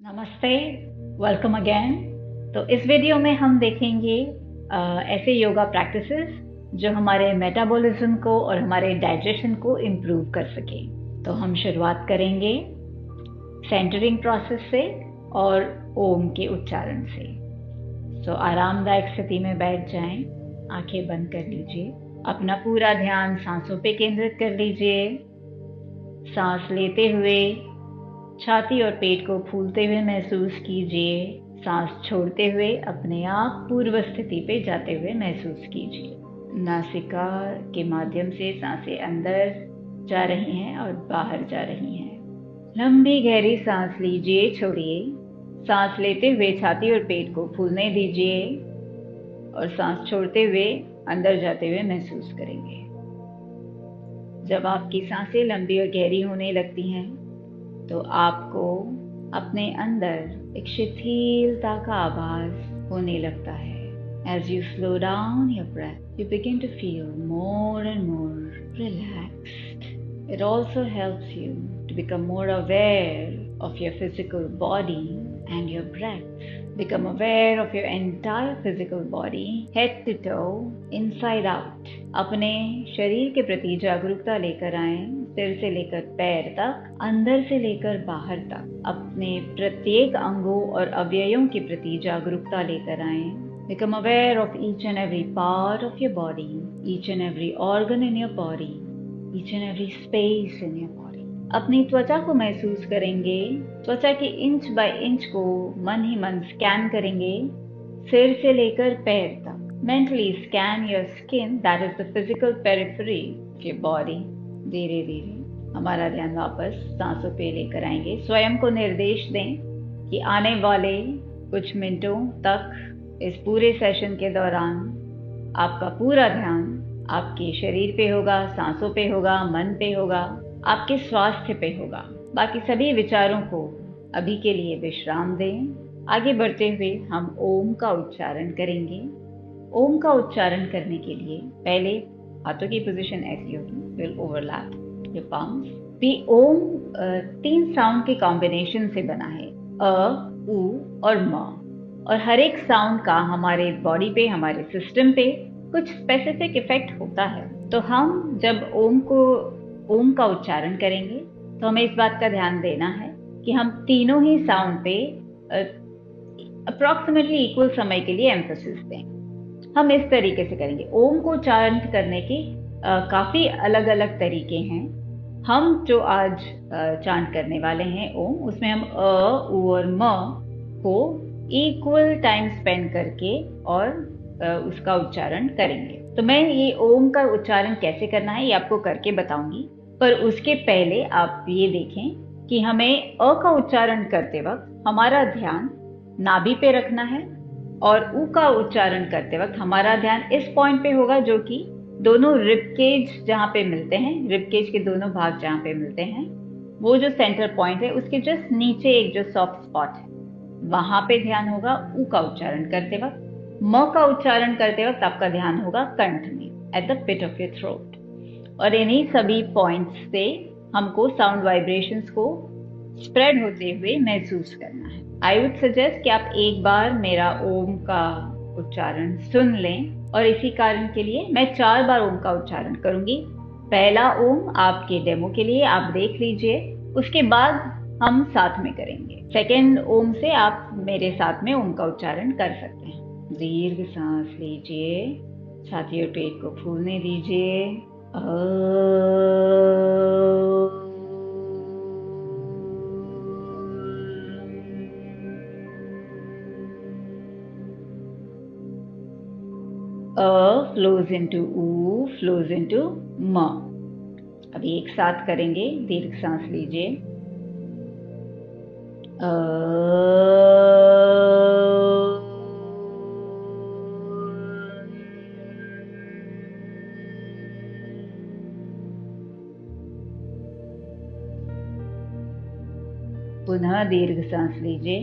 नमस्ते, welcome again. तो इस वीडियो में हम देखेंगे ऐसे योगा प्रैक्टिसेस जो हमारे मेटाबॉलिज्म को और हमारे डाइजेशन को इम्प्रूव कर सके। तो हम शुरुआत करेंगे सेंटरिंग प्रोसेस से और ओम के उच्चारण से। तो आरामदायक स्थिति में बैठ जाएं, आंखें बंद कर लीजिए, अपना पूरा ध्यान सांसों पे केंद्रित कर लीजिए। सांस लेते हुए छाती और पेट को फूलते हुए महसूस कीजिए। सांस छोड़ते हुए अपने आप पूर्व स्थिति पे जाते हुए महसूस कीजिए। नासिका के माध्यम से सांसें अंदर जा रही हैं और बाहर जा रही हैं। लंबी गहरी सांस लीजिए, छोड़िए। सांस लेते हुए छाती और पेट को फूलने दीजिए और सांस छोड़ते हुए अंदर जाते हुए महसूस करेंगे। जब आपकी सांसें लंबी और गहरी होने लगती हैं तो आपको अपने अंदर एक शिथिलता का आभास होने लगता है। As you slow down your breath, you begin to feel more and more relaxed. It also helps you to become more aware of your physical body and your breath. Become aware of your entire physical body, head to toe, inside out. अपने शरीर के प्रति जागरूकता लेकर आएं, सिर से लेकर पैर तक, अंदर से लेकर बाहर तक। अपने प्रत्येक अंगों और अवयवों के प्रति जागरूकता लेकर आएं। Become aware of each and every part of your body, each and every organ in your body, each and every space in your body. अपनी त्वचा को महसूस करेंगे। त्वचा के इंच बाय इंच को मन ही मन स्कैन करेंगे, सिर से लेकर पैर तक। Mentally scan your skin, that is the physical periphery of your body. धीरे धीरे हमारा ध्यान वापस सांसों पे लेकर आएंगे। स्वयं को निर्देश दें कि आने वाले कुछ मिनटों तक इस पूरे सेशन के दौरान आपका पूरा ध्यान आपके शरीर पे होगा, सांसों पे होगा, मन पे होगा, आपके स्वास्थ्य पे होगा। बाकी सभी विचारों को अभी के लिए विश्राम दें। आगे बढ़ते हुए हम ओम का उच्चारण करेंगे। ओम का उच्चारण करने के लिए पहले हाथों की पोजीशन ऐसी होगी, will overlap your palms. The Om 3 sound के कॉम्बिनेशन से बना है, अ, उ और म। और हर एक साउंड का हमारे बॉडी पे, हमारे सिस्टम पे कुछ स्पेसिफिक इफेक्ट होता है। तो हम जब ओम का उच्चारण करेंगे तो हमें इस बात का ध्यान देना है कि हम तीनों ही साउंड पे अप्रॉक्सीमेटली इक्वल समय के लिए एम्फोसिस दें। हम इस तरीके से करेंगे। ओम को उच्चारण करने के काफी अलग अलग तरीके हैं। हम जो आज चांट करने वाले हैं ओम, उसमें हम अ, उ और म को इक्वल टाइम स्पेंड करके और उसका उच्चारण करेंगे। तो मैं ये ओम का उच्चारण कैसे करना है ये आपको करके बताऊंगी, पर उसके पहले आप ये देखें कि हमें अ का उच्चारण करते वक्त हमारा ध्यान नाभि पे रखना है और उ का उच्चारण करते वक्त हमारा ध्यान इस पॉइंट पे होगा जो कि दोनों रिब केज जहाँ पे मिलते हैं, रिब केज के दोनों भाग जहाँ पे मिलते हैं, वो जो सेंटर पॉइंट है उसके जस्ट नीचे एक जो सॉफ्ट स्पॉट है, वहां पे ध्यान होगा उ का उच्चारण करते वक्त। म का उच्चारण करते वक्त आपका ध्यान होगा कंठ में, at the pit of your throat. और इन्हीं सभी पॉइंट्स से हमको साउंड वाइब्रेशंस को स्प्रेड होते हुए महसूस करना है। आई वुड सजेस्ट कि आप एक बार मेरा ओम का उच्चारण सुन लें, और इसी कारण के लिए मैं 4 बार ओम का उच्चारण करूंगी। पहला ओम आपके डेमो के लिए आप देख लीजिए, उसके बाद हम साथ में करेंगे। सेकेंड ओम से आप मेरे साथ में ओम का उच्चारण कर सकते हैं। दीर्घ सांस लीजिए, छाती और पेट को फूलने दीजिए। A flows into U, flows into M। अभी एक साथ करेंगे। दीर्घ सांस लीजिए, पुनः दीर्घ सांस लीजिए,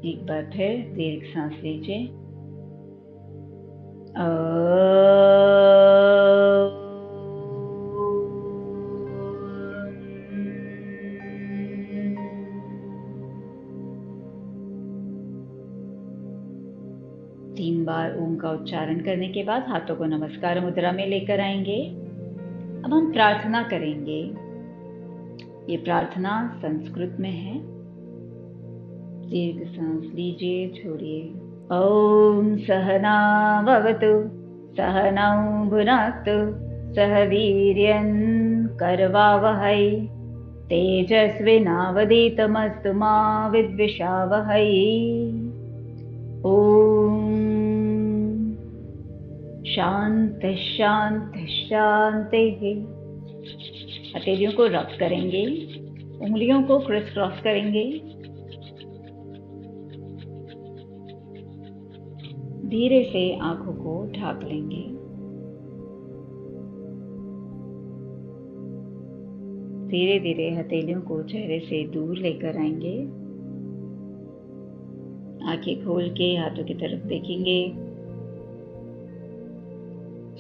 एक बार फिर दीर्घ सांस लीजिए। 3 बार ओम का उच्चारण करने के बाद हाथों को नमस्कार मुद्रा में लेकर आएंगे। अब हम प्रार्थना करेंगे। ये प्रार्थना संस्कृत में है। दीर्घ सांस लीजिए, छोड़िए। ओम सहना भवतु सहनौ भुनक्तु सह वीर्यं करवावहै तेजस्विनावधीतमस्तु मा विद्विषावहै। ओम शांति शांति शांति। हथेलियों को रब करेंगे, उंगलियों को क्रिस क्रॉस करेंगे। धीरे से आंखों को ढक लेंगे। धीरे धीरे हथेलियों को चेहरे से दूर लेकर आएंगे। आंखें खोल के हाथों की तरफ देखेंगे।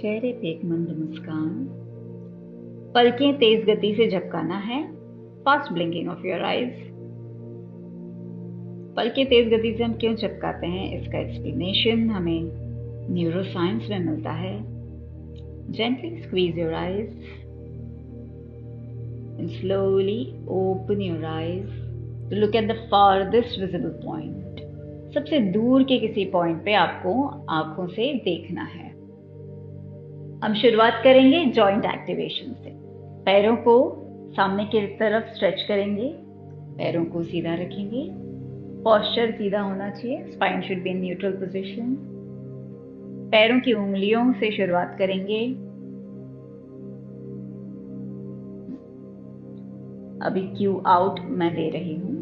चेहरे पे एक मंद मुस्कान। पलकें तेज गति से झपकाना है। Fast blinking of your eyes. पलकें तेज गति से हम क्यों झपकाते हैं, इसका एक्सप्लेनेशन हमें न्यूरोसाइंस में मिलता है। Gently squeeze your eyes and slowly open your eyes to look at the farthest visible point. सबसे दूर के किसी पॉइंट पे आपको आंखों से देखना है। हम शुरुआत करेंगे जॉइंट एक्टिवेशन से। पैरों को सामने की तरफ स्ट्रेच करेंगे। पैरों को सीधा रखेंगे। पोस्चर सीधा होना चाहिए। Spine should be in neutral position. पैरों की उंगलियों से शुरुआत करेंगे। अभी क्यू आउट मैं दे रही हूं।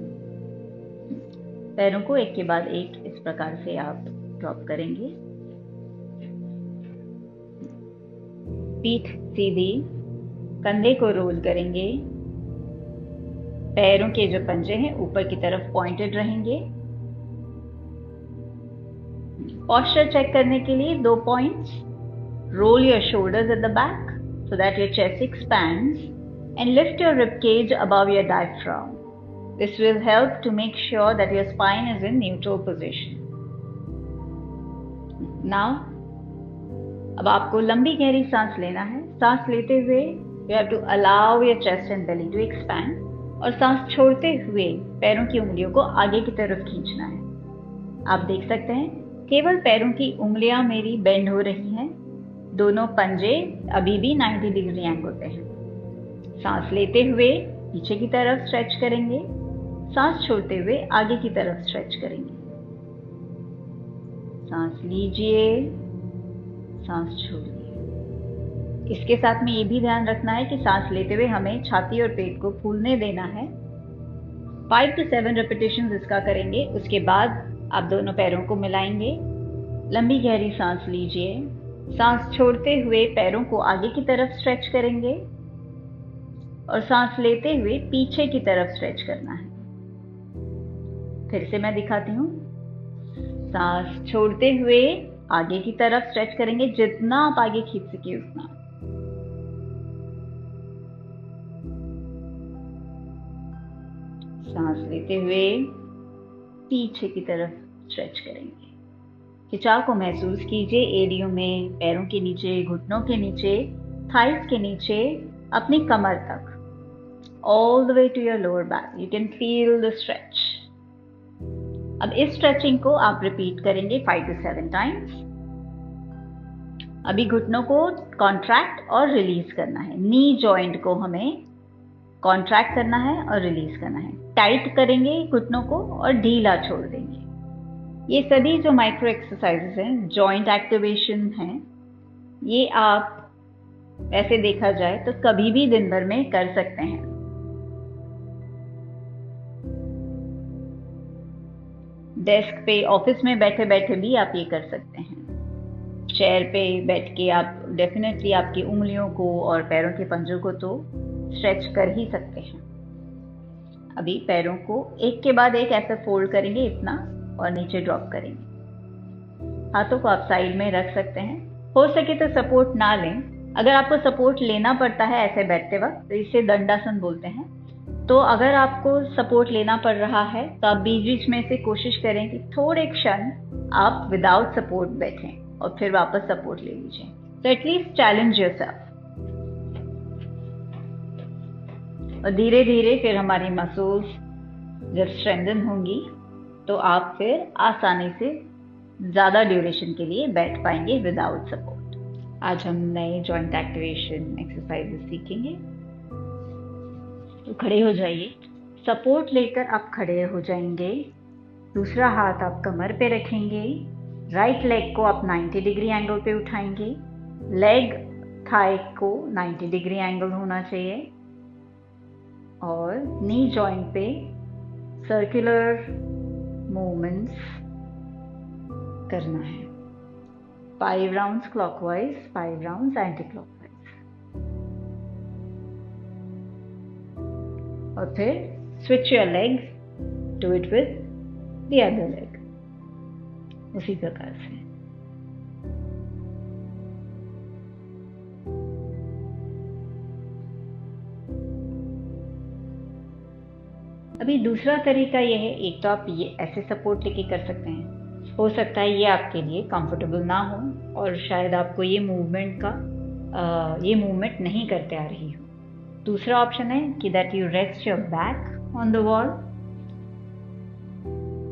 पैरों को एक के बाद एक इस प्रकार से आप ड्रॉप करेंगे। पीठ सीधी, कंधे को रोल करेंगे। पैरों के जो पंजे हैं ऊपर की तरफ पॉइंटेड रहेंगे। पोस्चर चेक करने के लिए 2 points. Roll your shoulders at the back so that your chest expands and lift your rib cage above your diaphragm. This will help to make sure that your spine is in neutral position. Now, अब आपको लंबी गहरी सांस लेना है। सांस लेते हुए you have to allow your chest and belly to expand और सांस छोड़ते हुए पैरों की उंगलियों को आगे की तरफ खींचना है। आप देख सकते हैं केवल पैरों की उंगलियां मेरी बेंड हो रही हैं। दोनों पंजे अभी भी 90 डिग्री एंगल पे हैं। सांस लेते हुए पीछे की तरफ स्ट्रेच करेंगे। सांस छोड़ते हुए आगे की तरफ स्ट्रेच करेंगे। सांस लीजिए, सांस छोड़िए। इसके साथ में ये भी ध्यान रखना है कि सांस लेते हुए हमें छाती और पेट को फूलने देना है। 5 to 7 रेपिटेशंस इसका करेंगे। उसके बाद आप दोनों पैरों को मिलाएंगे। लंबी गहरी सांस लीजिए। सांस छोड़ते हुए पैरों को आगे की तरफ स्ट्रेच करेंगे और सांस लेते हुए पीछे की तरफ स्ट्रेच करना है। फिर से मैं दिखाती हूँ। सांस छोड़ते हुए आगे की तरफ स्ट्रेच करेंगे, जितना आप आगे खींच सके उतना। सांस लेते हुए पीछे की तरफ स्ट्रेच करेंगे। खिंचाव को महसूस कीजिए एड़ियों में, पैरों के नीचे, घुटनों के नीचे, थाइस के नीचे, अपनी कमर तक, all the way to your lower back. You can feel the stretch. अब इस स्ट्रेचिंग को आप रिपीट करेंगे 5 to 7 टाइम्स। अभी घुटनों को कॉन्ट्रैक्ट और रिलीज करना है। नी जॉइंट को हमें कॉन्ट्रैक्ट करना है और रिलीज करना है। टाइट करेंगे घुटनों को और ढीला छोड़ देंगे। ये सभी जो माइक्रो एक्सरसाइजेस हैं, जॉइंट एक्टिवेशन हैं, ये आप ऐसे देखा जाए तो कभी भी दिन भर में कर सकते हैं। डेस्क पे, ऑफिस में बैठे बैठे भी आप ये कर सकते हैं। चेयर पे बैठ के आप डेफिनेटली आपकी उंगलियों को और पैरों के पंजों को तो स्ट्रेच कर ही सकते हैं। अभी पैरों को एक के बाद एक ऐसे फोल्ड करेंगे, इतना और नीचे ड्रॉप करेंगे। हाथों को आप साइड में रख सकते हैं। हो सके तो सपोर्ट ना लें। अगर आपको सपोर्ट लेना पड़ता है ऐसे बैठते वक्त तो इसे दंडासन बोलते हैं। तो अगर आपको सपोर्ट लेना पड़ रहा है तो आप बीच बीच में से कोशिश करें कि थोड़े क्षण आप विदाउट सपोर्ट बैठें और फिर वापस सपोर्ट ले लीजिए। तो एटलीस्ट चैलेंज योरसेल्फ। और धीरे धीरे फिर हमारी मसल्स जब स्ट्रेंथन होंगी तो आप फिर आसानी से ज़्यादा ड्यूरेशन के लिए बैठ पाएंगे विदाउट सपोर्ट। आज हम नए जॉइंट एक्टिवेशन एक्सरसाइजेस सीखेंगे। तो खड़े हो जाइए। सपोर्ट लेकर आप खड़े हो जाएंगे। दूसरा हाथ आप कमर पे रखेंगे। राइट लेग को आप 90 डिग्री एंगल पे उठाएंगे। लेग थाई को 90 डिग्री एंगल होना चाहिए और नी जॉइंट पे सर्कुलर मूवमेंट्स करना है। 5 rounds clockwise, 5 rounds anti clockwise. और फिर switch your leg, do it with the other leg. उसी प्रकार से अभी दूसरा तरीका यह है। एक तो आप ये ऐसे सपोर्ट लेके कर सकते हैं। हो सकता है ये आपके लिए कंफर्टेबल ना हो और शायद आपको ये मूवमेंट नहीं करते आ रही हो। दूसरा ऑप्शन है कि that you rest your back on the wall.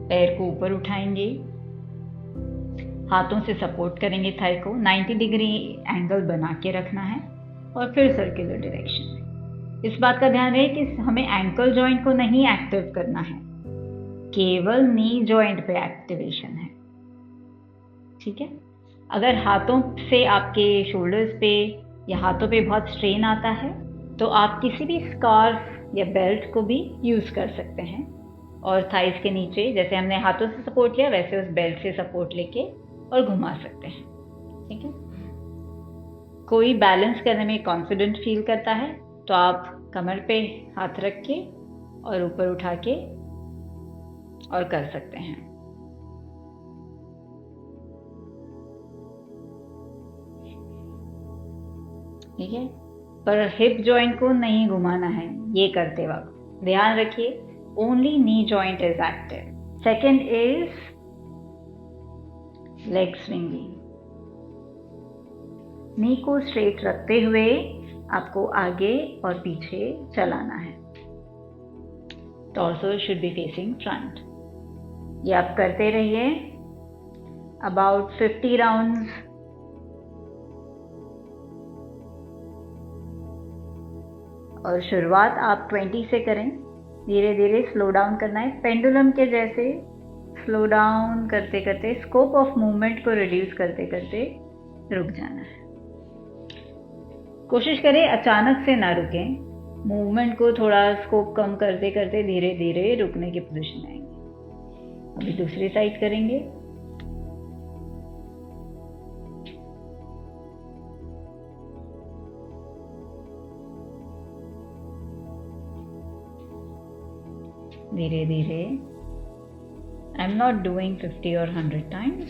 पैर को ऊपर उठाएंगे, हाथों से सपोर्ट करेंगे थाई को। 90 डिग्री एंगल बना के रखना है और फिर सर्कुलर डायरेक्शन में। इस बात का ध्यान रहे कि हमें एंकल जॉइंट को नहीं एक्टिव करना है, केवल नी जॉइंट पे एक्टिवेशन है। ठीक है। अगर हाथों से आपके शोल्डर्स पे या हाथों पे बहुत स्ट्रेन आता है तो आप किसी भी स्कार्फ या बेल्ट को भी यूज़ कर सकते हैं और थाइस के नीचे जैसे हमने हाथों से सपोर्ट लिया वैसे उस बेल्ट से सपोर्ट लेके और घुमा सकते हैं। ठीक है। कोई बैलेंस करने में कॉन्फिडेंट फील करता है तो आप कमर पे हाथ रख के और ऊपर उठा के और कर सकते हैं। ठीक है। पर हिप जॉइंट को नहीं घुमाना है ये करते वक्त। ध्यान रखिए, only knee joint is active. Second is leg swinging. Knee को स्ट्रेट रखते हुए आपको आगे और पीछे चलाना है। Torso should be facing front. ये आप करते रहिए अबाउट 50 राउंड्स। और शुरुआत आप 20 से करें। धीरे धीरे स्लो डाउन करना है। पेंडुलम के जैसे स्लो डाउन करते करते स्कोप ऑफ मूवमेंट को रिड्यूस करते करते रुक जाना है। कोशिश करें अचानक से ना रुकें। मूवमेंट को थोड़ा स्कोप कम करते करते धीरे धीरे रुकने की पोजीशन आएंगे। अभी दूसरी साइड करेंगे। धीरे धीरे। आई एम नॉट डूइंग 50 और 100 टाइम्स।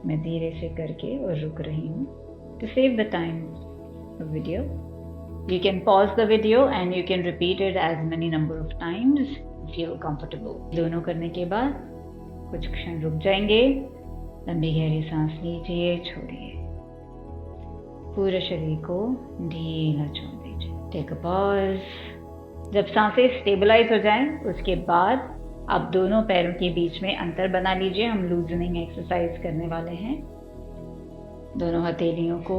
मैं धीरे से करके और रुक रही हूँ। To save the time of video, you can pause the video and you can repeat it as many number of times you feel comfortable. दोनों करने के बाद कुछ क्षण रुक जाएंगे। लंबी गहरी सांस लीजिए, छोड़िए। पूरे शरीर को ढीला छोड़ दीजिए। Take a pause. जब सांसें स्टेबलाइज हो जाएं उसके बाद आप दोनों पैरों के बीच में अंतर बना लीजिए। हम लूजनिंग एक्सरसाइज करने वाले हैं। दोनों हथेलियों को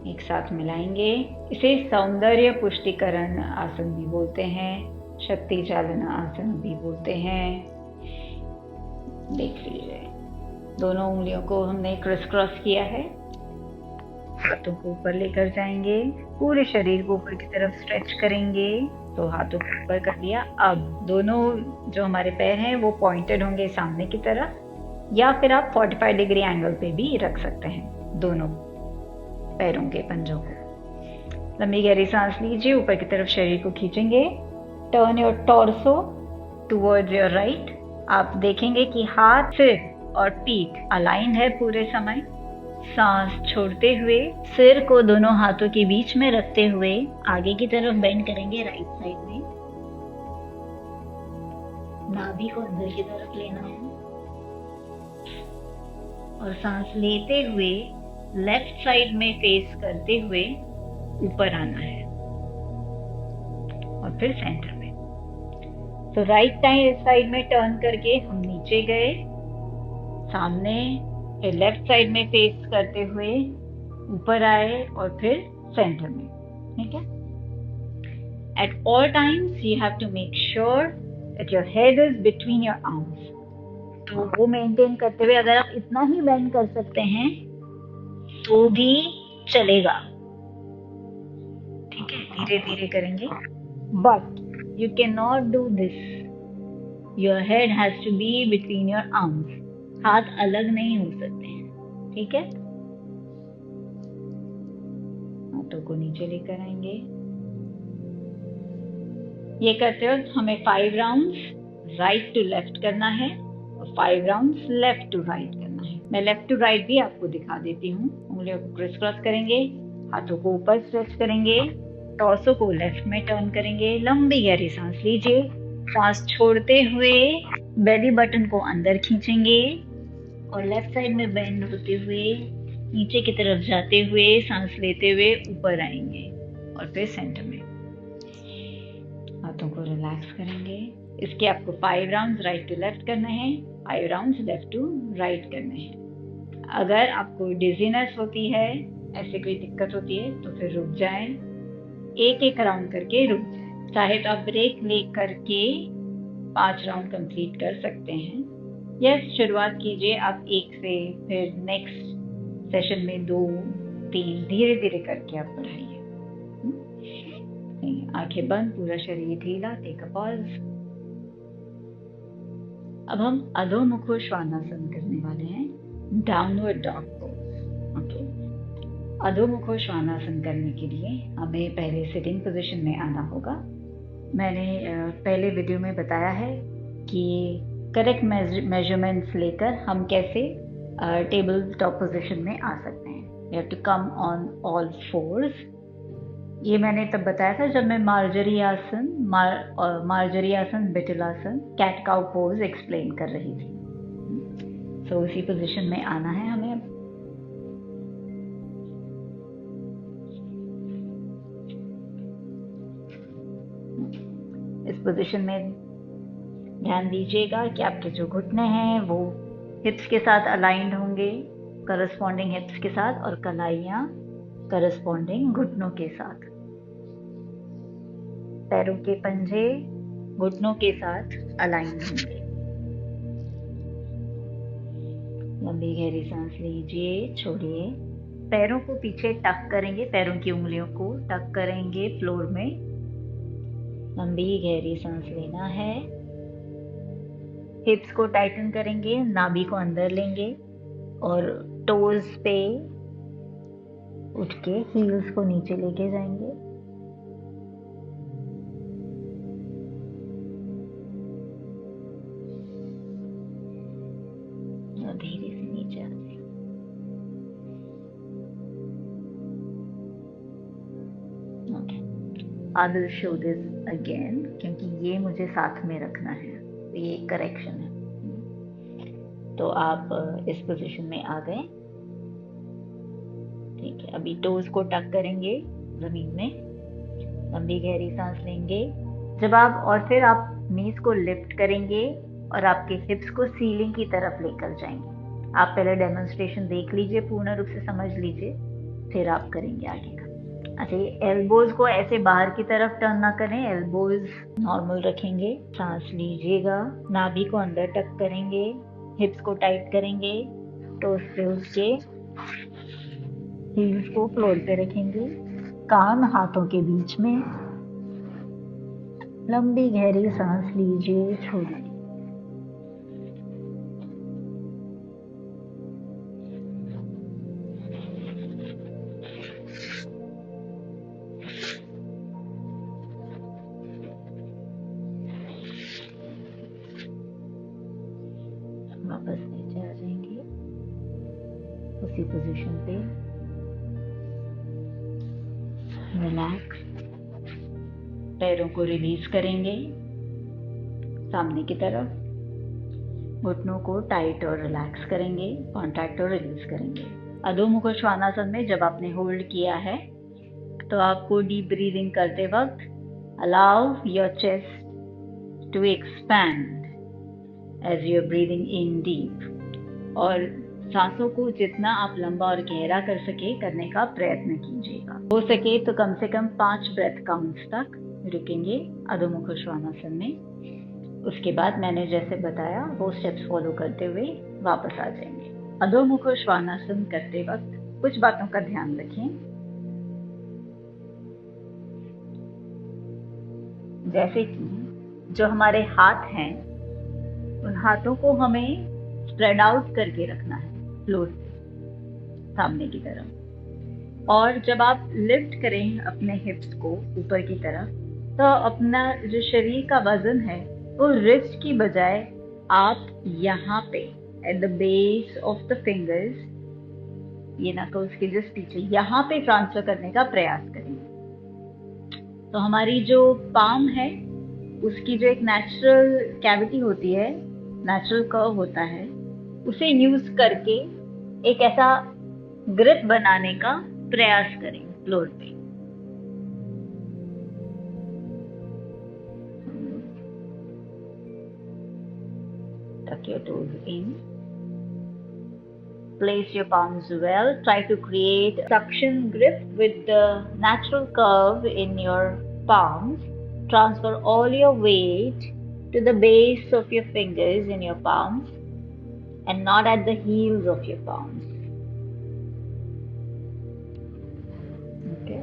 एक साथ मिलाएंगे। इसे सौंदर्य पुष्टिकरण आसन भी बोलते हैं, शक्ति चालन आसन भी बोलते हैं। देख लीजिए, दोनों उंगलियों को हमने क्रिस क्रॉस किया है। हाथों को ऊपर लेकर जाएंगे। पूरे शरीर को ऊपर की तरफ स्ट्रेच करेंगे। तो हाथों को ऊपर कर दिया। अब दोनों जो हमारे पैर हैं वो पॉइंटेड होंगे सामने की तरफ, या फिर आप 45 डिग्री एंगल पे भी रख सकते हैं दोनों पैरों के पंजों को। लंबी गहरी सांस लीजिए। ऊपर की तरफ शरीर को खींचेंगे turn your torso towards your right. आप देखेंगे कि हाथ, सिर और पीठ अलाइन है पूरे समय। सांस छोड़ते हुए सिर को दोनों हाथों के बीच में रखते हुए आगे की तरफ बेंड करेंगे राइट साइड में। नाभि को अंदर की तरफ लेना है और सांस लेते हुए लेफ्ट साइड में फेस करते हुए ऊपर आना है और फिर सेंटर में। तो राइट साइड में टर्न करके हम नीचे गए, सामने, फिर लेफ्ट साइड में फेस करते हुए ऊपर आए और फिर सेंटर में। ठीक है। At all times you have to make sure that your head is between your arms. तो वो मेंटेन करते हुए अगर आप इतना ही बेंड कर सकते हैं तो भी चलेगा। ठीक है, धीरे धीरे करेंगे। But you can not do this, your head has to be between your arms. हाथ अलग नहीं हो सकते हैं। ठीक है। हाथों को नीचे लेकर आएंगे। ये करते वक्त हमें 5 राउंड्स राइट टू लेफ्ट करना है और 5 राउंड्स लेफ्ट टू राइट करना है। मैं लेफ्ट टू राइट भी आपको दिखा देती हूँ। उंगलियों को क्रिस क्रॉस करेंगे, हाथों को ऊपर स्ट्रेच करेंगे, टॉर्सो को लेफ्ट में टर्न करेंगे, लंबी गहरी सांस लीजिए, सांस छोड़ते हुए बेली बटन को अंदर खींचेंगे और लेफ्ट साइड में बेंड होते हुए नीचे की तरफ जाते हुए सांस लेते हुए ऊपर आएंगे और फिर सेंटर में। हाथों को रिलैक्स करेंगे। इसके आपको 5 राउंड्स राइट टू लेफ्ट करने हैं, 5 राउंड्स लेफ्ट टू राइट करने हैं। अगर आपको डिजीनेस होती है, ऐसे कोई दिक्कत होती है तो फिर रुक जाएं, एक एक राउंड करके रुक जाएं। चाहे तो आप ब्रेक ले करके 5 राउंड कंप्लीट कर सकते हैं। यस, शुरुआत कीजिए आप 1 से, फिर नेक्स्ट सेशन में 2, 3, धीरे धीरे करके आप बढ़ाइए। आंखें बंद, पूरा शरीर ढीला, टेक अ पॉज। अब हम अधोमुखो श्वानासन करने वाले हैं, downward dog pose. Okay. अधोमुखो Shvanasana करने के लिए हमें पहले सिटिंग पोजीशन में आना होगा। मैंने पहले वीडियो में बताया है कि करेक्ट मेजरमेंट्स लेकर हम कैसे टेबल टॉप पोजीशन में आ सकते हैं। You have to come on all fours. ये मैंने तब बताया था जब मैं मार्जरी आसन, बिटुलासन, कैट काउ पोज एक्सप्लेन कर रही थी। तो उसी पोजीशन में आना है हमें। इस पोजीशन में ध्यान दीजिएगा कि आपके जो घुटने हैं वो हिप्स के साथ अलाइंड होंगे, करस्पॉन्डिंग हिप्स के साथ, और कलाइयाँ करस्पॉन्डिंग घुटनों के साथ। पैरों के पंजे घुटनों के साथ अलाइन होंगे। लंबी गहरी सांस लीजिए, छोड़िए। पैरों को पीछे टक करेंगे, पैरों की उंगलियों को टक करेंगे फ्लोर में। लंबी गहरी सांस लेना है। हिप्स को टाइटन करेंगे, नाभि को अंदर लेंगे और टोज पे उठ के हील्स को नीचे लेके जाएंगे। धीरे से नीचे आ जाए। Okay, I will show this again क्योंकि ये मुझे साथ में रखना है, तो ये करेक्शन है। तो आप इस पोजीशन में आ गए। ठीक है, अभी टोज को टक करेंगे जमीन में, लंबी गहरी सांस लेंगे। जब आप और फिर आप नीज को लिफ्ट करेंगे और आपके हिप्स को सीलिंग की तरफ लेकर जाएंगे। आप पहले डेमोन्स्ट्रेशन देख लीजिए, पूर्ण रूप से समझ लीजिए, फिर आप करेंगे आगे का। अच्छा, ये एल्बोज को ऐसे बाहर की तरफ टर्न ना करें, एल्बोज नॉर्मल रखेंगे। सांस लीजिएगा, नाभि को अंदर टक करेंगे, हिप्स को टाइट करेंगे, टोस पे उठ के हील्स को फ्लोर पे रखेंगे, कान हाथों के बीच में। लंबी गहरी सांस लीजिए, छोड़िए। इसी पोजीशन पे रिलैक्स, पैरों को रिलीज करेंगे सामने की तरफ, घुटनों को टाइट और रिलैक्स करेंगे, कॉन्ट्रैक्ट और रिलीज करेंगे। अधो मुख श्वानासन में जब आपने होल्ड किया है तो आपको डीप ब्रीदिंग करते वक्त allow your chest to expand as you are breathing in deep, और सांसों को जितना आप लंबा और गहरा कर सके करने का प्रयत्न कीजिएगा। हो सके तो कम से कम 5 ब्रेथ काउंट्स तक रुकेंगे अधो मुख श्वानासन में। उसके बाद मैंने जैसे बताया वो स्टेप्स फॉलो करते हुए वापस आ जाएंगे। अधोमुख श्वानासन करते वक्त कुछ बातों का ध्यान रखें, जैसे कि जो हमारे हाथ हैं उन हाथों को हमें स्प्रेड आउट करके रखना है फ्लोर पे सामने की तरफ, और जब आप लिफ्ट करें अपने हिप्स को ऊपर की तरफ तो अपना जो शरीर का वजन है वो रिस्ट की बजाय आप यहाँ पे at the base of the fingers, ये नकल्स के जस्ट पीछे यहाँ पे ट्रांसफर करने का प्रयास करेंगे। तो हमारी जो पाम है उसकी जो एक नेचुरल कैविटी होती है, नेचुरल कर्व होता है, उसे यूज करके एक ऐसा ग्रिप बनाने का प्रयास करें फ्लोर पे। Tuck your toes in. Place your palms well. Try to create suction grip with the natural curve in your palms. Transfer all your weight to the base of your fingers in your palms and not at the heels of your palms. Okay.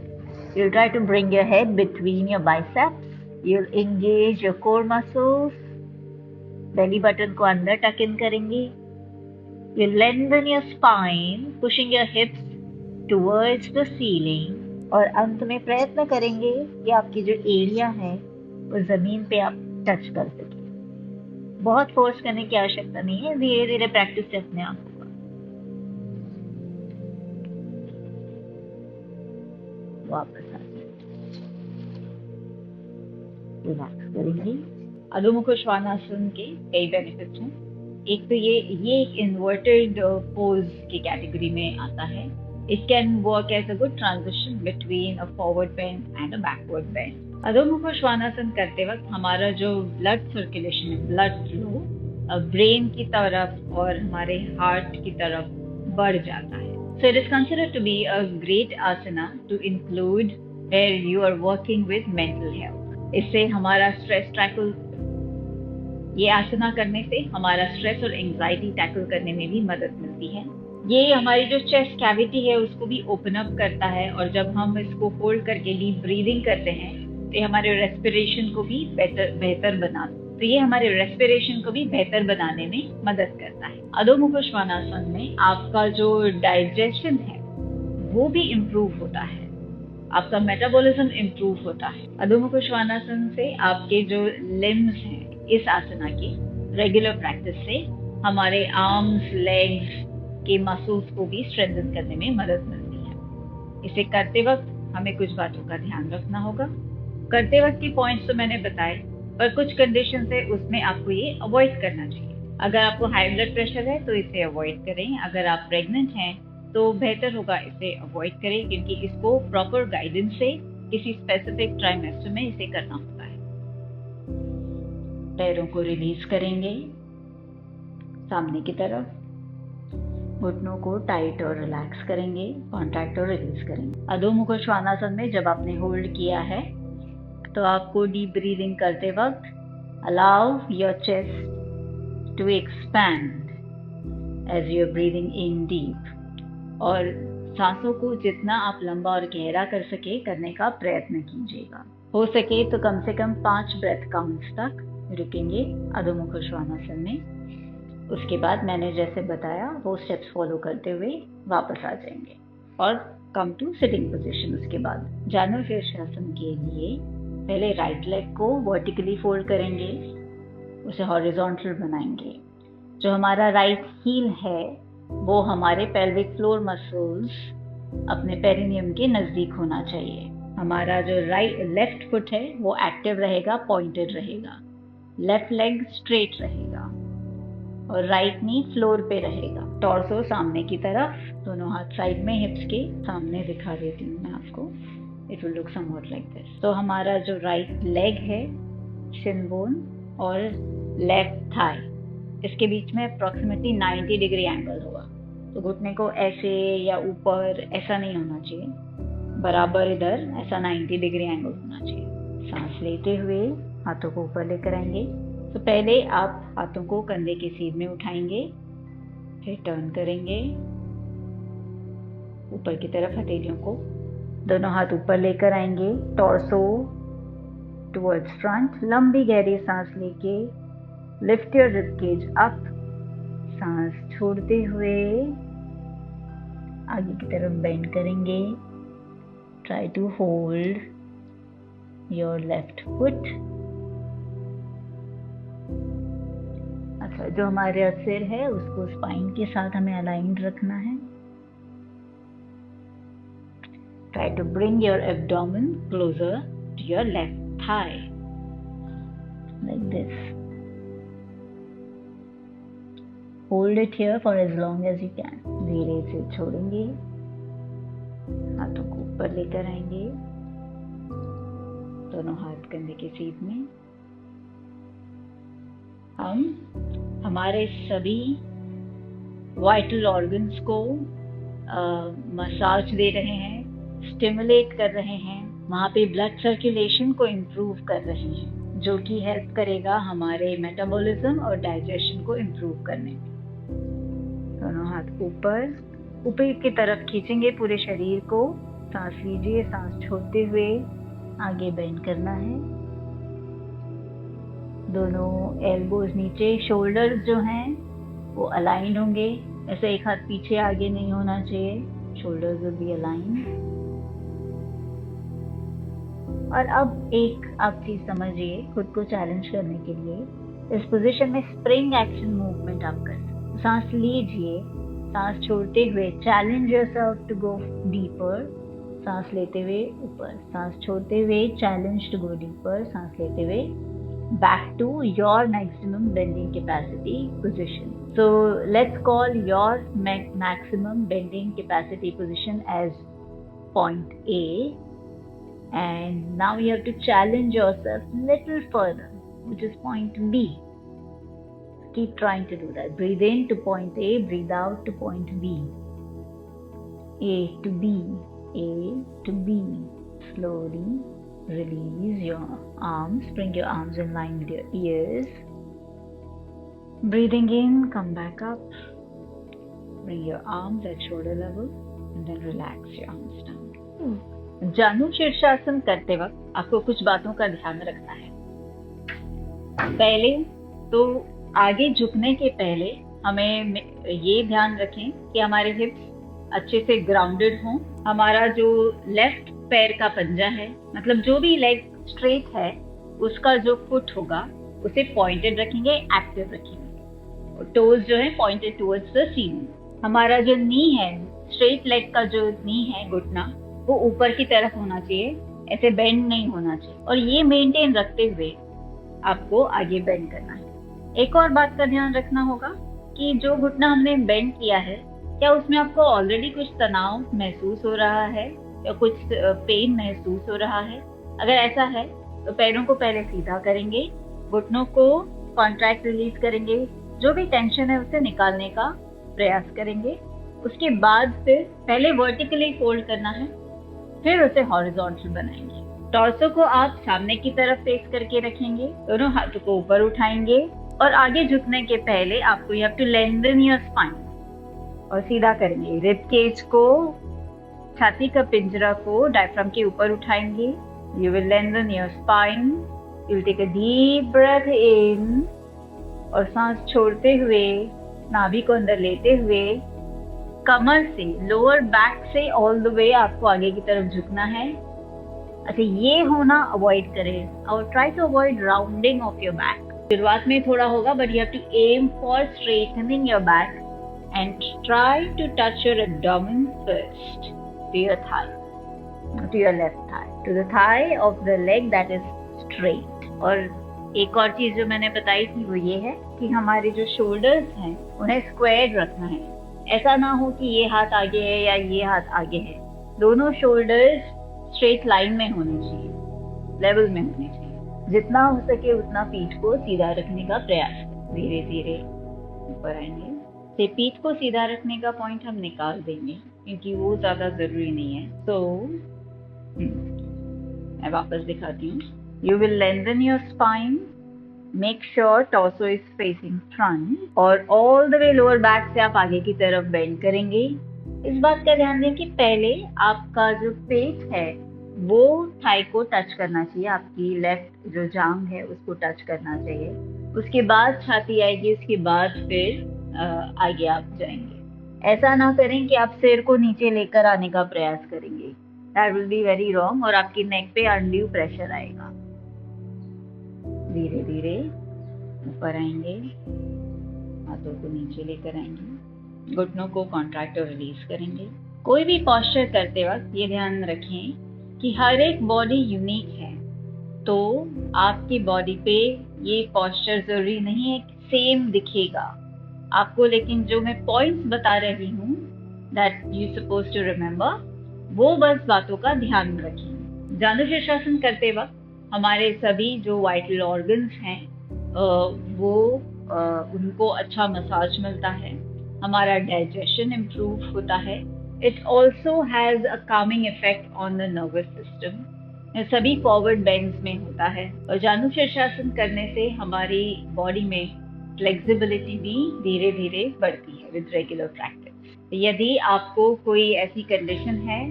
You'll try to bring your head between your biceps. You'll engage your core muscles. Belly button को अंदर टक इन करेंगे। You lengthen your spine, pushing your hips towards the ceiling, और अंत में प्रयत्न करेंगे कि आपकी जो एरिया है वो जमीन पे आप टच कर सके। बहुत फोर्स करने की आवश्यकता नहीं है, धीरे धीरे प्रैक्टिस से अपने आप होगा। वापस आ जाए, रिलैक्स करेंगे। अधोमुख श्वानासन के कई बेनिफिट्स हैं। एक तो ये एक इन्वर्टेड पोज की कैटेगरी में आता है। It can work as a good transition between a forward bend and a backward bend. अधोमुख श्वानासन करते वक्त हमारा जो ब्लड सर्कुलेशन है, ब्लड फ्लो ब्रेन की तरफ और हमारे हार्ट की तरफ बढ़ जाता है। So it is considered to be a great asana to include where you are working with mental health. इससे हमारा स्ट्रेस टैकल, ये आसना करने से हमारा स्ट्रेस और एंजाइटी टैकल करने में भी मदद मिलती है। ये हमारी जो चेस्ट कैविटी है उसको भी ओपन अप करता है, और जब हम इसको होल्ड करके डीप ब्रीदिंग करते हैं तो ये हमारे रेस्पिरेशन को भी बेहतर बनाने में मदद करता है। अधोमुख श्वानासन में आपका जो डाइजेशन है वो भी इम्प्रूव होता है, आपका मेटाबॉलिज्म इम्प्रूव होता है। अधोमुख श्वानासन से आपके जो लिम्स हैं इस आसना की रेगुलर प्रैक्टिस से हमारे आर्म्स, लेग्स के मसल्स को भी स्ट्रेंथन करने में मदद मिलती है। इसे करते वक्त हमें कुछ बातों का ध्यान रखना होगा। करते वक्त की पॉइंट्स तो मैंने बताए, पर कुछ कंडीशन है उसमें आपको ये अवॉइड करना चाहिए। अगर आपको हाई ब्लड प्रेशर है तो इसे अवॉइड करें। अगर आप प्रेग्नेंट हैं तो बेहतर होगा इसे अवॉइड करें, क्योंकि इसको प्रॉपर गाइडेंस से किसी स्पेसिफिक ट्राइमेस्टर में इसे करना होता है। पैरों को रिलीज करेंगे सामने की तरफ, घुटनों को टाइट और रिलैक्स करेंगे, कॉन्ट्रैक्ट और रिलीज करेंगे। अधोमुख श्वानासन में जब आपने होल्ड किया है तो आपको डीप ब्रीदिंग करते वक्त allow your chest to expand as you are breathing in deep, और सांसों को जितना आप लंबा और गहरा कर सके करने का प्रयत्न कीजिएगा। हो सके तो कम से कम 5 ब्रेथ काउंट्स तक रुकेंगे अधोमुख श्वानासन में। उसके बाद मैंने जैसे बताया वो स्टेप्स फॉलो करते हुए वापस आ जाएंगे और कम टू सिटिंग पोजीशन। उसके बाद जानवर शीर्षासन के लिए पहले राइट लेग को वर्टिकली फोल्ड करेंगे, उसे हॉरिजॉन्टल बनाएंगे। जो हमारा राइट हील है वो हमारे पेल्विक फ्लोर मसल्स अपने पेरिनियम के नज़दीक होना चाहिए। हमारा जो लेफ्ट फुट है वो एक्टिव रहेगा, पॉइंटेड रहेगा, लेफ्ट लेग स्ट्रेट रहेगा और राइट नी फ्लोर पे रहेगा। टॉर्सो सामने की तरफ, दोनों हाथ साइड में हिप्स के सामने दिखा देती हूँ मैं आपको। It will look somewhat like this. तो हमारा जो राइट लेग है, शिन बोन और लेफ्ट थाई, इसके बीच में अप्रॉक्सीमेटली 90 डिग्री एंगल होगा। तो घुटने को ऐसे या ऊपर ऐसा नहीं होना चाहिए, बराबर इधर ऐसा 90 डिग्री एंगल होना चाहिए। सांस लेते हुए हाथों को ऊपर लेकर आएंगे। तो पहले आप हाथों को कंधे की सीध में उठाएंगे, फिर टर्न करेंगे ऊपर की तरफ, हथेलियों को दोनों हाथ ऊपर लेकर आएंगे, टॉर्सो टुवर्ड्स फ्रंट। लंबी गहरी सांस लेके lift your rib cage up, सांस छोड़ते हुए आगे की तरफ बेंड करेंगे। Try to hold your left foot. अच्छा, जो हमारे सिर है उसको स्पाइन के साथ हमें अलाइंड रखना है। Try to bring your abdomen closer to your left thigh, like this. Hold it here for as long as you can. धीरे से छोड़ेंगे, हाथों को ऊपर लेकर आएंगे, दोनों हाथ कंधे की सीध में। हम हमारे सभी वाइटल ऑर्गन्स को मसाज दे रहे हैं, स्टिमुलेट कर रहे हैं, वहाँ पे ब्लड सर्कुलेशन को इम्प्रूव कर रहे हैं, जो कि हेल्प करेगा हमारे मेटाबॉलिज्म और डाइजेशन को इम्प्रूव करने में। दोनों हाथ ऊपर की तरफ खींचेंगे पूरे शरीर को। सांस लीजिए, सांस छोड़ते हुए आगे बेंड करना है। दोनों एल्बोज नीचे, शोल्डर्स जो हैं वो अलाइन होंगे। ऐसे एक हाथ पीछे आगे नहीं होना चाहिए, शोल्डर्स विल बी अलाइन। और अब एक आप चीज समझिए, खुद को चैलेंज करने के लिए इस पोजीशन में स्प्रिंग एक्शन मूवमेंट आप कर सकते। सांस लीजिए, सांस छोड़ते हुए challenge yourself to go deeper. सांस लेते हुए ऊपर, सांस छोड़ते हुए चैलेंज टू गो डीपर। सांस लेते हुए back to your maximum bending capacity position. So let's call your maximum bending capacity position as point A, and now you have to challenge yourself little further, which is point B. Keep trying to do that. Breathe in to point A, breathe out to point B. A to B, A to B. Slowly release your arms, bring your arms in line with your ears. Breathing in, come back up. Bring your arms at shoulder level and then relax your arms down. जानु शीर्षासन करते वक्त आपको कुछ बातों का ध्यान रखना है। पहले तो आगे झुकने के पहले हमें ये ध्यान रखें कि हमारे हिप्स अच्छे से ग्राउंडेड हों। हमारा जो लेफ्ट पैर का पंजा है, मतलब जो भी लेग स्ट्रेट है, उसका जो फुट होगा उसे पॉइंटेड रखेंगे, एक्टिव रखेंगे, और टोज जो है पॉइंटेड टुवर्ड्स द सीलिंग। हमारा जो नी है, स्ट्रेट लेग का जो नी है, घुटना, वो ऊपर की तरफ होना चाहिए, ऐसे बेंड नहीं होना चाहिए। और ये मेंटेन रखते हुए आपको आगे बेंड करना है। एक और बात का ध्यान रखना होगा कि जो घुटना हमने बेंड किया है, क्या उसमें आपको ऑलरेडी कुछ तनाव महसूस हो रहा है या कुछ पेन महसूस हो रहा है। अगर ऐसा है तो पैरों को पहले सीधा करेंगे, घुटनों को कॉन्ट्रैक्ट रिलीज करेंगे, जो भी टेंशन है उसे निकालने का प्रयास करेंगे। उसके बाद फिर पहले वर्टिकली फोल्ड करना है, फिर उसे हॉरिजॉन्टल बनाएंगे। टॉर्सो को आप सामने की तरफ फेस करके रखेंगे, दोनों हाथों को ऊपर उठाएंगे और आगे झुकने के पहले आपको you have to lengthen your spine और सीधा करेंगे। रिब केज को, छाती का पिंजरा को डायफ्राम के ऊपर उठाएंगे। You will lengthen your spine, you will take a deep breath in और सांस छोड़ते हुए नाभि को अंदर लेते हुए कमर से, लोअर बैक से ऑल द वे आपको आगे की तरफ झुकना है। अच्छा, ये होना अवॉइड करें और try to avoid rounding of your back. शुरुआत में थोड़ा होगा, but you have to aim for straightening your back and try to touch your abdomen first to your thigh, to your left thigh, to the thigh of the leg that is straight. और एक और चीज जो मैंने बताई थी वो ये है कि हमारे जो शोल्डर्स हैं उन्हें स्क्वायर रखना है। ऐसा ना हो कि ये हाथ आगे है या ये हाथ आगे है, दोनों शोल्डर्स स्ट्रेट लाइन में होने चाहिए, लेवल में होने चाहिए। जितना हो सके उतना पीठ को सीधा रखने का प्रयास करें। धीरे धीरे ऊपर आएंगे। से पीठ को सीधा रखने का पॉइंट हम निकाल देंगे क्योंकि वो ज्यादा जरूरी नहीं है। तो मैं वापस दिखाती हूँ। You will lengthen your spine, make sure torso is facing front और all the way lower back से आप आगे की तरफ बेंड करेंगे। इस बात का ध्यान दें कि पहले आपका जो पेट है वो थाई को टच करना चाहिए, आपकी लेफ्ट जो जांघ है उसको टच करना चाहिए। उसके बाद छाती आएगी, उसके बाद फिर आगे आप जाएंगे। ऐसा ना करें कि आप सिर को नीचे लेकर आने का प्रयास करेंगे, that will be very wrong और आपकी नेक पे अनड्यू प्रेशर आएगा। धीरे धीरे ऊपर आएंगे, हाथों को नीचे लेकर आएंगे, घुटनों को कॉन्ट्रैक्ट और रिलीज करेंगे। कोई भी पॉस्चर करते वक्त ये ध्यान रखें कि हर एक बॉडी यूनिक है, तो आपकी बॉडी पे ये पॉस्चर जरूरी नहीं है कि सेम दिखेगा आपको, लेकिन जो मैं पॉइंट्स बता रही हूँ that you suppose to remember, वो बस बातों का ध्यान रखें। जानु शीर्षासन करते वक्त हमारे सभी जो वाइटल ऑर्गन्स हैं वो उनको अच्छा मसाज मिलता है, हमारा डाइजेशन इम्प्रूव होता है। It also has a Kameng effect on the nervous system. सभी फॉरवर्ड बेंड्स में होता है और जानु शीर्षासन करने से हमारी बॉडी में फ्लेक्सिबिलिटी भी धीरे धीरे बढ़ती है विद रेगुलर प्रैक्टिस। यदि आपको कोई ऐसी कंडीशन है,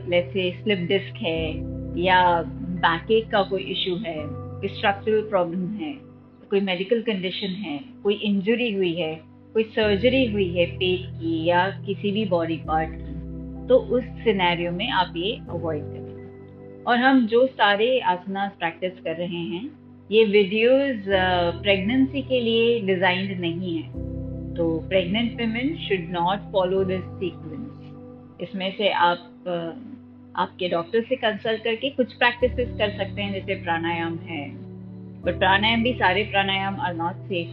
लेट्स से स्लिप डिस्क है या बैकएक का कोई इशू है, कोई स्ट्रक्चरल प्रॉब्लम है, कोई मेडिकल कंडीशन है, कोई इंजरी हुई है, कोई सर्जरी हुई है पेट की या किसी भी बॉडी पार्ट की, तो उस सिनेरियो में आप ये अवॉइड करें। और हम जो सारे आसनास प्रैक्टिस कर रहे हैं ये वीडियोस प्रेगनेंसी के लिए डिजाइंड नहीं है, तो pregnant women should not follow this sequence. इसमें से आप आपके डॉक्टर से कंसल्ट करके कुछ प्रैक्टिसेस कर सकते हैं, जैसे प्राणायाम है, बट प्राणायाम भी सारे pranayama are not safe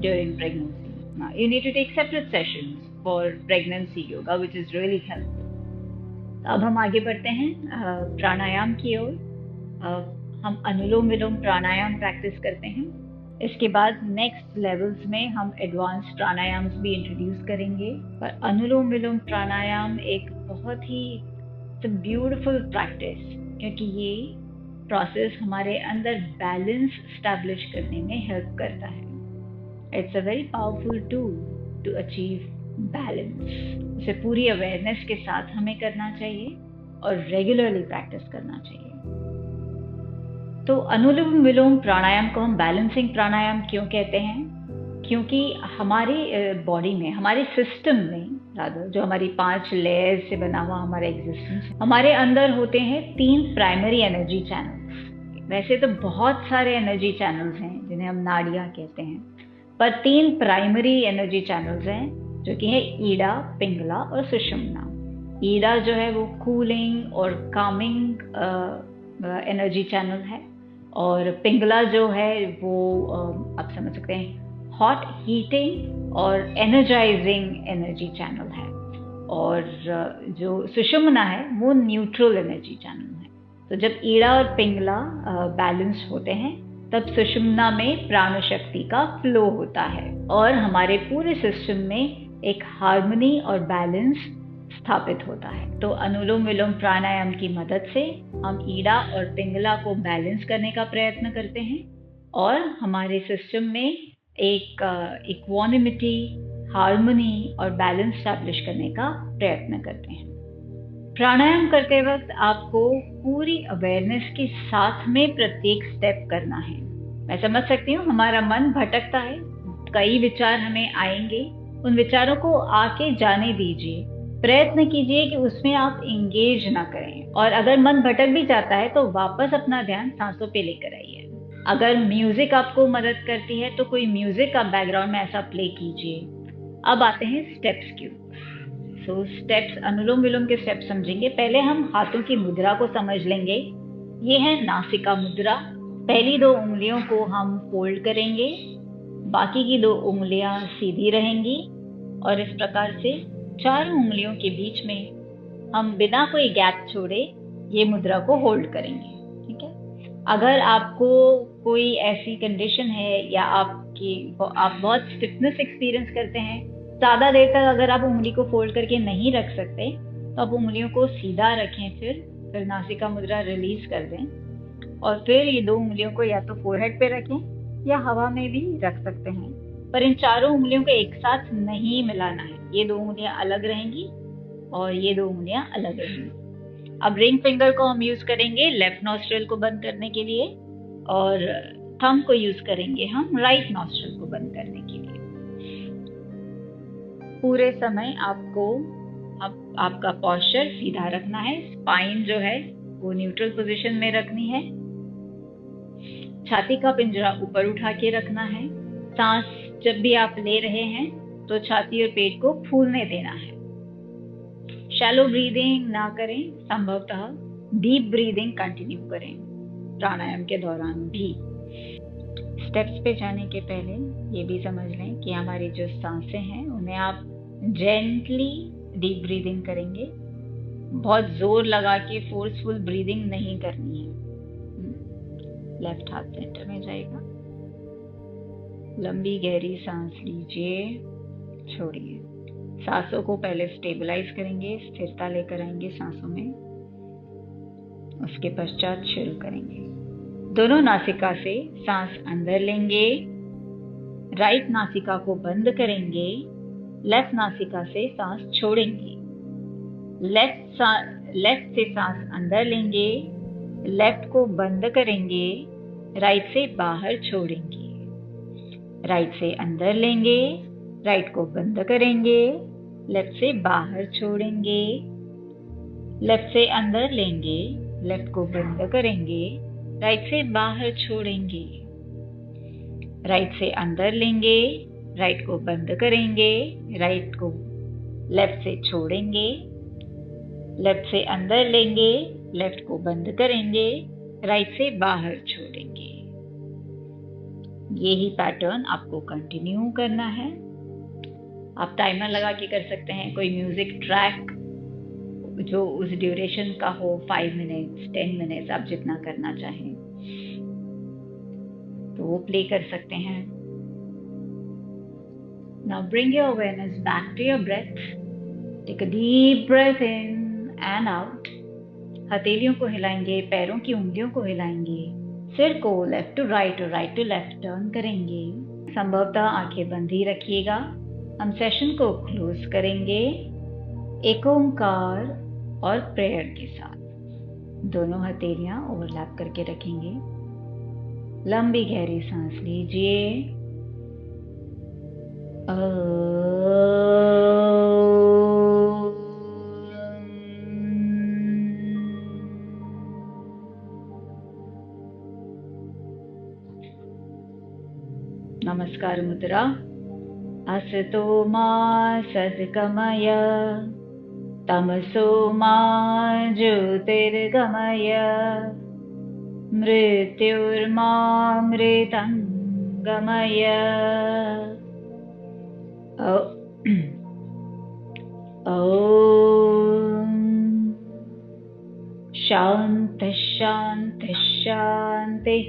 during pregnancy. You need to take separate sessions for pregnancy yoga which is really helpful. अब हम आगे बढ़ते हैं प्राणायाम की ओर। हम अनुलोम विलोम प्राणायाम प्रैक्टिस करते हैं। इसके बाद नेक्स्ट लेवल्स में हम एडवांस प्राणायाम्स भी इंट्रोड्यूस करेंगे। पर अनुलोम विलोम प्राणायाम एक बहुत ही ब्यूटीफुल प्रैक्टिस, क्योंकि ये प्रोसेस हमारे अंदर बैलेंस स्टैब्लिश करने में हेल्प करता है। It's a very powerful tool to achieve balance. इसे पूरी अवेयरनेस के साथ हमें करना चाहिए और रेगुलरली प्रैक्टिस करना चाहिए। तो अनुलोम विलोम प्राणायाम को हम बैलेंसिंग प्राणायाम क्यों कहते हैं? क्योंकि हमारी बॉडी में, हमारे सिस्टम में रादर, जो हमारी 5 लेयर्स से बना हुआ हमारा एग्जिस्टेंस, हमारे अंदर होते हैं 3 प्राइमरी एनर्जी चैनल्स। वैसे तो बहुत सारे एनर्जी चैनल्स हैं जिन्हें हम नाड़ियाँ कहते हैं, पर 3 प्राइमरी एनर्जी चैनल्स हैं जो कि है ईड़ा, पिंगला और सुषुम्ना। ईड़ा जो है वो कूलिंग और कामिंग एनर्जी चैनल है, और पिंगला जो है वो आप समझ सकते हैं हॉट, हीटिंग और एनर्जाइजिंग एनर्जी चैनल है, और जो सुषुम्ना है वो न्यूट्रल एनर्जी चैनल है। तो जब ईड़ा और पिंगला बैलेंस होते हैं तब सुषुम्ना में प्राण शक्ति का फ्लो होता है और हमारे पूरे सिस्टम में एक हार्मनी और बैलेंस स्थापित होता है। तो अनुलोम विलोम प्राणायाम की मदद से हम ईड़ा और पिंगला को बैलेंस करने का प्रयत्न करते हैं और हमारे सिस्टम में एक इक्वानिमिटी, हार्मनी और बैलेंस स्टैब्लिश करने का प्रयत्न करते हैं। प्राणायाम करते वक्त आपको पूरी अवेयरनेस के साथ में प्रत्येक स्टेप करना है। मैं समझ सकती हूँ हमारा मन भटकता है, कई विचार हमें आएंगे, उन विचारों को आके जाने दीजिए, प्रयत्न कीजिए कि उसमें आप एंगेज ना करें, और अगर मन भटक भी जाता है तो वापस अपना ध्यान सांसों पे लेकर आइए। अगर म्यूजिक आपको मदद करती है तो कोई म्यूजिक आप बैकग्राउंड में ऐसा प्ले कीजिए, अब आते हैं स्टेप्स की। सो स्टेप्स, अनुलोम विलोम के स्टेप्स समझेंगे। पहले हम हाथों की मुद्रा को समझ लेंगे। ये है नासिका मुद्रा। पहली 2 उंगलियों को हम फोल्ड करेंगे, बाकी की 2 उंगलियां सीधी रहेंगी और इस प्रकार से 4 उंगलियों के बीच में हम बिना कोई गैप छोड़े ये मुद्रा को होल्ड करेंगे। ठीक है। अगर आपको कोई ऐसी कंडीशन है या आप बहुत स्टिफनेस एक्सपीरियंस करते हैं, ज़्यादा देर तक अगर आप उंगली को फोल्ड करके नहीं रख सकते तो आप उंगलियों को सीधा रखें, फिर नासिका मुद्रा रिलीज कर दें और फिर ये 2 उंगलियों को या तो फोरहेड पे रखें या हवा में भी रख सकते हैं, पर इन चारों उंगलियों को एक साथ नहीं मिलाना है। ये 2 उंगलियां अलग रहेंगी और ये 2 उंगलियां अलग रहेंगी। अब रिंग फिंगर को हम यूज करेंगे लेफ्ट नॉस्ट्रिल को बंद करने के लिए और थंब को यूज करेंगे हम राइट नॉस्ट्रिल को बंद करने के लिए। पूरे समय आपको आपका पोस्चर सीधा रखना है, स्पाइन जो है वो न्यूट्रल पोजीशन में रखनी है, छाती का पिंजरा ऊपर उठा के रखना है। सांस जब भी आप ले रहे हैं तो छाती और पेट को फूलने देना है। शैलो ब्रीदिंग ना करें, संभवतः डीप ब्रीदिंग कंटिन्यू करें प्राणायाम के दौरान भी। स्टेप्स पे जाने के पहले ये भी समझ लें कि हमारी जो सांसें हैं उन्हें आप जेंटली डीप ब्रीदिंग करेंगे, बहुत जोर लगा के फोर्सफुल ब्रीदिंग नहीं करनी है। लेफ्ट हाथ सेंटर में जाएगा, लंबी गहरी सांस लीजिए, छोड़िए। सांसों को पहले स्टेबलाइज करेंगे, स्थिरता लेकर आएंगे सांसों में, उसके पश्चात शुरू करेंगे। दोनों नासिका से सांस अंदर लेंगे, राइट नासिका को बंद करेंगे, लेफ्ट नासिका से सांस छोड़ेंगे। लेफ्ट से सांस अंदर लेंगे, लेफ्ट को बंद करेंगे, राइट से बाहर छोड़ेंगे। राइट से अंदर लेंगे, राइट को बंद करेंगे, लेफ्ट से बाहर छोड़ेंगे। लेफ्ट से अंदर लेंगे, लेफ्ट को बंद करेंगे, राइट से बाहर छोड़ेंगे। राइट से अंदर लेंगे, राइट को बंद करेंगे, राइट को लेफ्ट से छोड़ेंगे। लेफ्ट से अंदर लेंगे, लेफ्ट को बंद करेंगे, राइट से बाहर छोड़ेंगे। यही पैटर्न आपको कंटिन्यू करना है। आप टाइमर लगा के कर सकते हैं, कोई म्यूजिक ट्रैक जो उस ड्यूरेशन का हो, 5 मिनट्स 10 मिनट्स, आप जितना करना चाहें तो वो प्ले कर सकते हैं। Now bring your awareness back to your breath. Take a deep breath in and out. हथेलियों को हिलाएंगे, पैरों की उंगलियों को हिलाएंगे, सिर को लेफ्ट टू राइट और राइट टू लेफ्ट टर्न करेंगे। संभवतः आंखें बंद ही रखिएगा। हम सेशन को क्लोज करेंगे एक ओंकार और प्रेयर के साथ। दोनों हथेलियां ओवरलैप करके रखेंगे। लंबी गहरी सांस लीजिए। नमस्कार मुद्रा। असतो मा सद्गमय, तमसो मा ज्योतिर्गमय, मृत्युर्मा मृतंगमय। ओम शांति शांति शांति।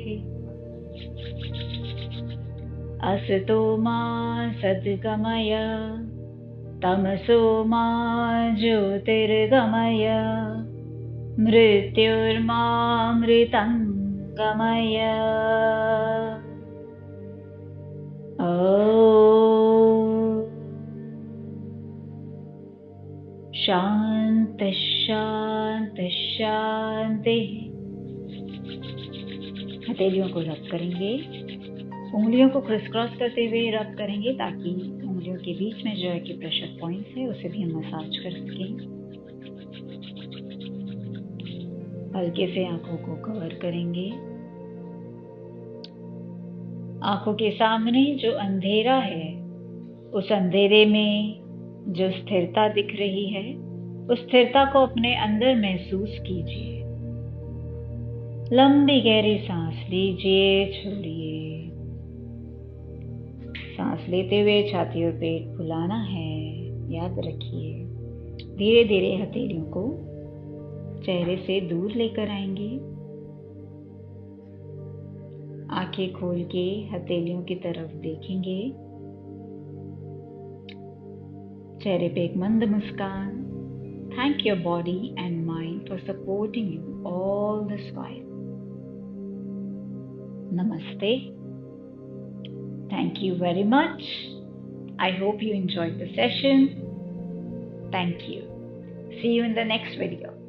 असतो मा सद्गमय, तमसो मा ज्योतिर्गमय, मृत्युर्मा मृतंगमय। शांति शांति शांति। हथेलियों को रब करेंगे, उंगलियों को क्रिस क्रॉस करते हुए रब करेंगे ताकि उंगलियों के बीच में जो है कि प्रेशर पॉइंट्स है उसे भी हम मसाज कर सकें। हल्के से आंखों को कवर करेंगे। आंखों के सामने जो अंधेरा है उस अंधेरे में जो स्थिरता दिख रही है, उस स्थिरता को अपने अंदर महसूस कीजिए। लंबी गहरी सांस लीजिए, छोड़िए। सांस लेते हुए छाती और पेट फुलाना है, याद रखिए। धीरे धीरे हथेलियों को चेहरे से दूर लेकर आएंगे। आंखें खोल के हथेलियों की तरफ देखेंगे। चेहरे पे एक मंद मुस्कान। Thank your body and mind for supporting you all this while. Namaste. Thank you very much. I hope you enjoyed the session. Thank you. See you in the next video.